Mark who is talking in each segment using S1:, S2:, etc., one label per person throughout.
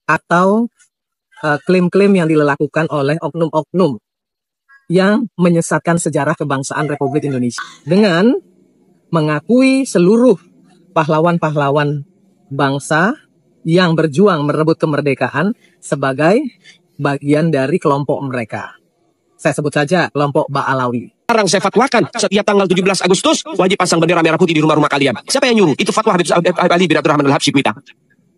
S1: Atau klaim-klaim yang dilakukan oleh oknum-oknum yang menyesatkan sejarah kebangsaan Republik Indonesia dengan mengakui seluruh pahlawan-pahlawan bangsa yang berjuang merebut kemerdekaan sebagai bagian dari kelompok mereka. Saya sebut saja kelompok Ba'alawi.
S2: Sekarang saya fatwakan setiap tanggal 17 Agustus wajib pasang bendera merah putih di rumah-rumah kalian. Siapa yang nyuruh? Itu fatwa Habib Ali bin Abdurrahman Al-Habsyi Kuita.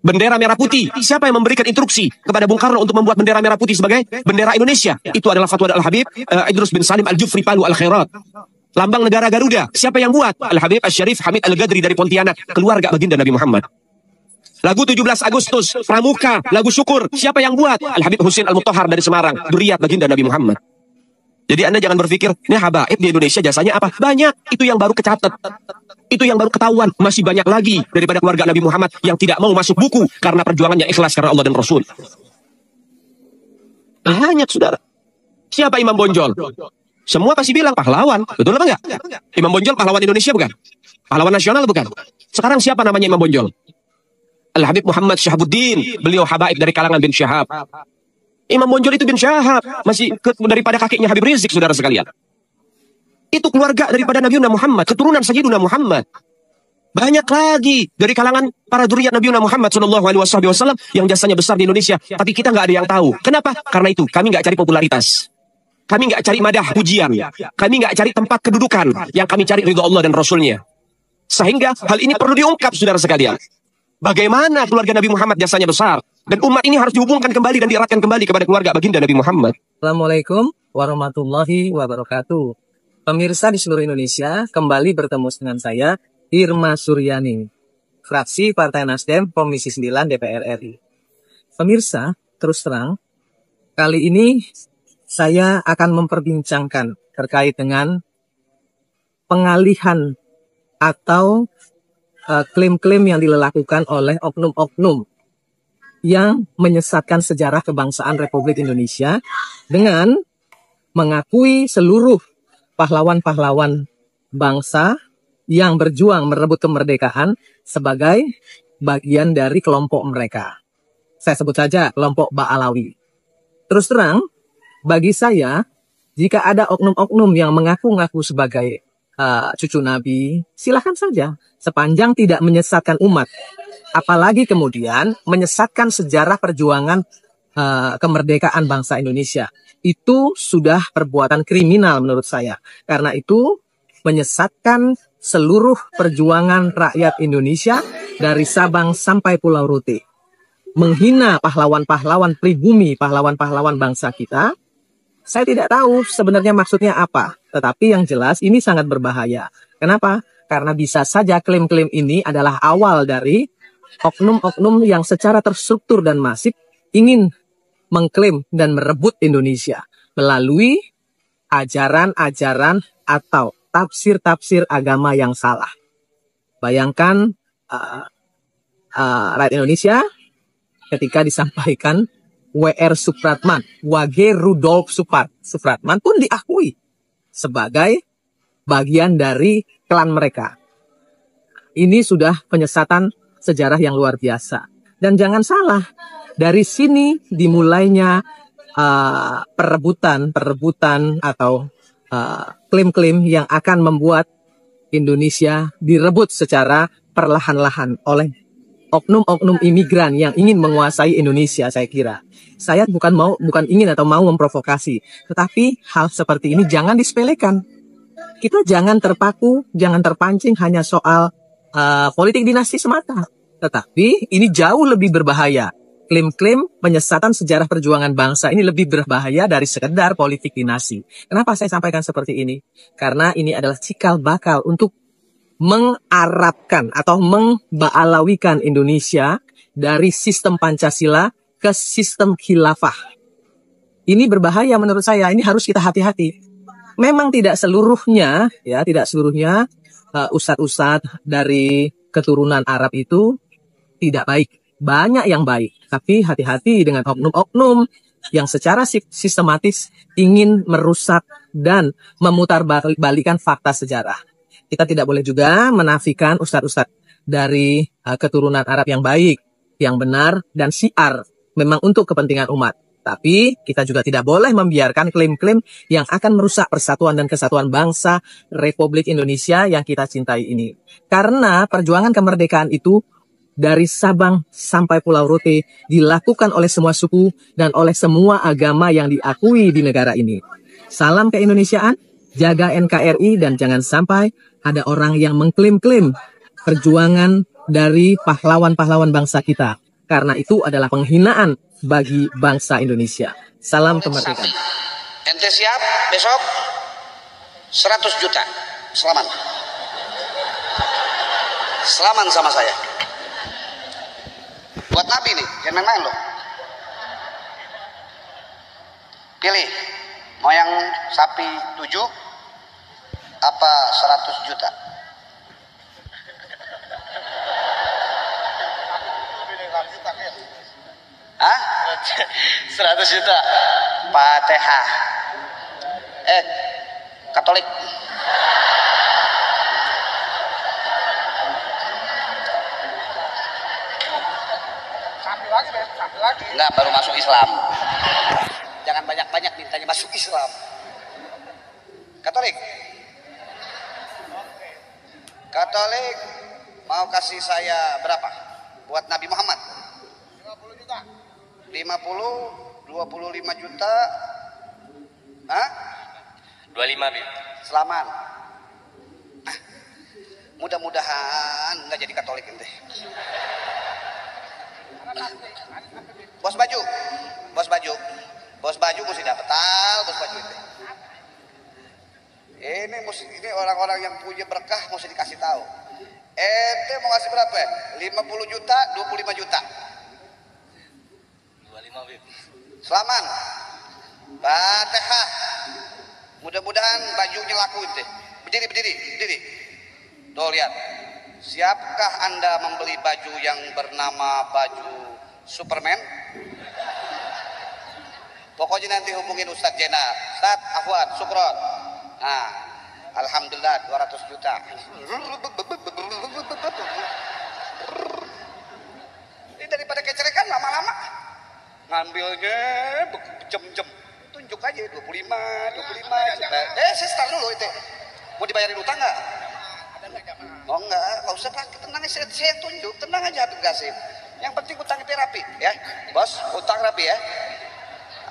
S2: Bendera merah putih. Siapa yang memberikan instruksi kepada Bung Karno untuk membuat bendera merah putih sebagai bendera Indonesia? Itu adalah fatwa Al-Habib Idrus bin Salim Al-Jufri Palu Al-Khairat. Lambang negara Garuda. Siapa yang buat? Al-Habib Al-Syarif Hamid Al-Gadri dari Pontianak. Keluarga baginda Nabi Muhammad. Lagu 17 Agustus, Pramuka, lagu syukur. Siapa yang buat? Al-Habib Husin Al-Mutahhar dari Semarang. Duriyat baginda Nabi Muhammad. Jadi Anda jangan berpikir, ini habaib di Indonesia jasanya apa? Banyak. Itu yang baru kecatat. Itu yang baru ketahuan. Masih banyak lagi daripada keluarga Nabi Muhammad yang tidak mau masuk buku karena perjuangannya ikhlas karena Allah dan Rasul. Banyak, saudara. Siapa Imam Bonjol? Semua pasti bilang pahlawan. Betul apa enggak? Imam Bonjol pahlawan Indonesia bukan? Pahlawan nasional bukan? Sekarang siapa namanya Imam Bonjol? Al-Habib Muhammad Syahabuddin. Beliau habaib dari kalangan bin Syahab. Imam Bonjol itu bin Syahab. Masih daripada kakeknya Habib Rizik, saudara sekalian. Itu keluarga daripada Nabi Muhammad. Keturunan Sayyidina Muhammad. Banyak lagi dari kalangan para dzurriyyat Nabi Muhammad SAW yang jasanya besar di Indonesia. Tapi kita nggak ada yang tahu. Kenapa? Karena itu kami nggak cari popularitas. Kami nggak cari madah pujian. Kami nggak cari tempat kedudukan. Yang kami cari ridho Allah dan Rasulnya. Sehingga hal ini perlu diungkap, saudara sekalian. Bagaimana keluarga Nabi Muhammad jasanya besar. Dan umat ini harus dihubungkan kembali dan dieratkan kembali kepada keluarga baginda Nabi Muhammad.
S1: Assalamualaikum warahmatullahi wabarakatuh. Pemirsa di seluruh Indonesia, kembali bertemu dengan saya, Irma Suryani, fraksi Partai Nasdem, Komisi 9 DPR RI. Pemirsa, terus terang, kali ini saya akan memperbincangkan terkait dengan pengalihan atau klaim-klaim yang dilakukan oleh oknum-oknum yang menyesatkan sejarah kebangsaan Republik Indonesia dengan mengakui seluruh pahlawan-pahlawan bangsa yang berjuang merebut kemerdekaan sebagai bagian dari kelompok mereka. Saya sebut saja kelompok Ba'alawi. Terus terang, bagi saya, jika ada oknum-oknum yang mengaku-ngaku sebagai cucu Nabi, silahkan saja, sepanjang tidak menyesatkan umat. Apalagi kemudian menyesatkan sejarah perjuangan kemerdekaan bangsa Indonesia. Itu sudah perbuatan kriminal menurut saya. Karena itu menyesatkan seluruh perjuangan rakyat Indonesia dari Sabang sampai Pulau Rote. Menghina pahlawan-pahlawan pribumi, pahlawan-pahlawan bangsa kita. Saya tidak tahu sebenarnya maksudnya apa. Tetapi yang jelas ini sangat berbahaya. Kenapa? Karena bisa saja klaim-klaim ini adalah awal dari oknum-oknum yang secara terstruktur dan masif ingin mengklaim dan merebut Indonesia melalui ajaran-ajaran atau tafsir-tafsir agama yang salah. Bayangkan rakyat Indonesia ketika disampaikan W.R. Supratman, Wage Rudolf Supratman pun diakui sebagai bagian dari klan mereka. Ini sudah penyesatan sejarah yang luar biasa. Dan jangan salah, dari sini dimulainya perebutan atau klaim-klaim yang akan membuat Indonesia direbut secara perlahan-lahan oleh oknum-oknum imigran yang ingin menguasai Indonesia, saya kira. Saya bukan ingin atau mau memprovokasi, tetapi hal seperti ini jangan disepelekan. Kita jangan terpaku, jangan terpancing hanya soal politik dinasti semata. Tetapi ini jauh lebih berbahaya. Klaim-klaim penyesatan sejarah perjuangan bangsa ini lebih berbahaya dari sekedar politik dinasti. Kenapa saya sampaikan seperti ini? Karena ini adalah cikal bakal untuk mengarabkan atau memba'alawikan Indonesia dari sistem Pancasila ke sistem khilafah. Ini berbahaya menurut saya, ini harus kita hati-hati. Memang tidak seluruhnya ustadz-ustadz dari keturunan Arab itu tidak baik. Banyak yang baik, tapi hati-hati dengan oknum-oknum yang secara sistematis ingin merusak dan memutarbalikkan fakta sejarah. Kita tidak boleh juga menafikan ustadz-ustadz dari keturunan Arab yang baik, yang benar, dan syiar memang untuk kepentingan umat. Tapi kita juga tidak boleh membiarkan klaim-klaim yang akan merusak persatuan dan kesatuan bangsa Republik Indonesia yang kita cintai ini. Karena perjuangan kemerdekaan itu dari Sabang sampai Pulau Rote dilakukan oleh semua suku dan oleh semua agama yang diakui di negara ini. Salam keindonesiaan, jaga NKRI, dan jangan sampai ada orang yang mengklaim-klaim perjuangan dari pahlawan-pahlawan bangsa kita. Karena itu adalah penghinaan bagi bangsa Indonesia. Salam kemerdekaan.
S3: Ente siap besok 100 juta selaman. Selaman sama saya. Buat Nabi nih, jangan main-main loh. Pilih, mau yang sapi 7 apa 100 juta? Hah? 100 juta. Fatihah. Katolik. Sapi lagi. Enggak, baru masuk Islam. Jangan banyak-banyak mintanya masuk Islam. Katolik. Katolik mau kasih saya berapa? Buat Nabi Muhammad. 50 juta. 50, 25 juta. Hah? 25, Bib. Selamat. Mudah-mudahan nggak jadi Katolik ente. Bos baju. Bos baju mesti dapat bos baju ente. Ini orang-orang yang punya berkah mesti dikasih tahu. Ente mau kasih berapa? 50 juta, 25 juta. 25, Bib. Selamat. Fatihah. Mudah-mudahan bajunya laku ente. Berdiri. Tuh lihat. Siapkah Anda membeli baju yang bernama baju Superman? Pokoknya nanti hubungin Ustadz Jenar. Ustadz Afwan, Sukron. Nah, alhamdulillah 200 juta. Ini daripada kecerekan lama-lama. Ngambilnya jam-jam. Tunjuk aja 25. Saya start dulu itu. Mau dibayarin utang nggak? Oh enggak usah Pak, tenang aja, saya tunjuk, tenang aja Habib Qasim. Yang penting utang itu rapi, ya, bos, utang rapi ya.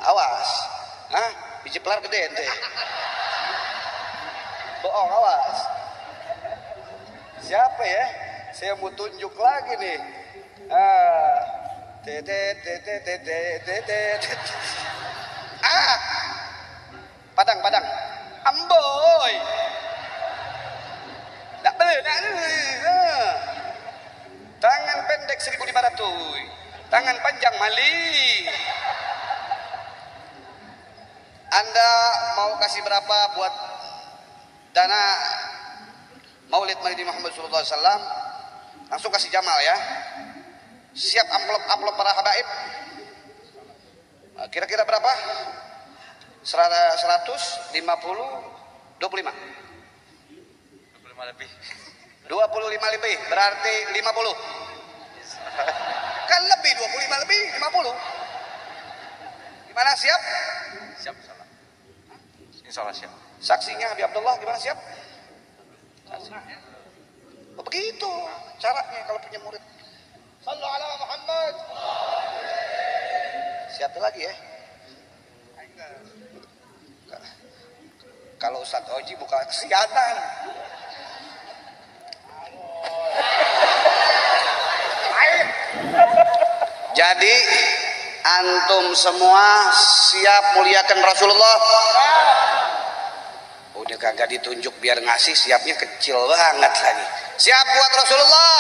S3: Awas, biji pelar gede ente. Bohong, awas. Siapa ya? Saya mau tunjuk lagi nih. Padang, Amboy. Tangan pendek 1.500, tangan panjang maling. Anda mau kasih berapa buat dana Maulid Nabi Muhammad SAW? Langsung kasih Jamal ya. Siap amplop para habaib. Kira-kira berapa? 100, 50, 25 lebih. 25 lebih berarti 50. Kan lebih 25 lebih 50. Gimana, siap? Siap, insyaallah. Insyaallah siap. Saksinya Habib Abdullah gimana, siap? Oh, begitu caranya kalau punya murid. Sallu ala Muhammad. Siap lagi ya. Kalau Ustadz Oji buka kesianan. Jadi antum semua siap muliakan Rasulullah. Udah kagak ditunjuk biar ngasih, siapnya kecil banget lagi. Siap buat Rasulullah.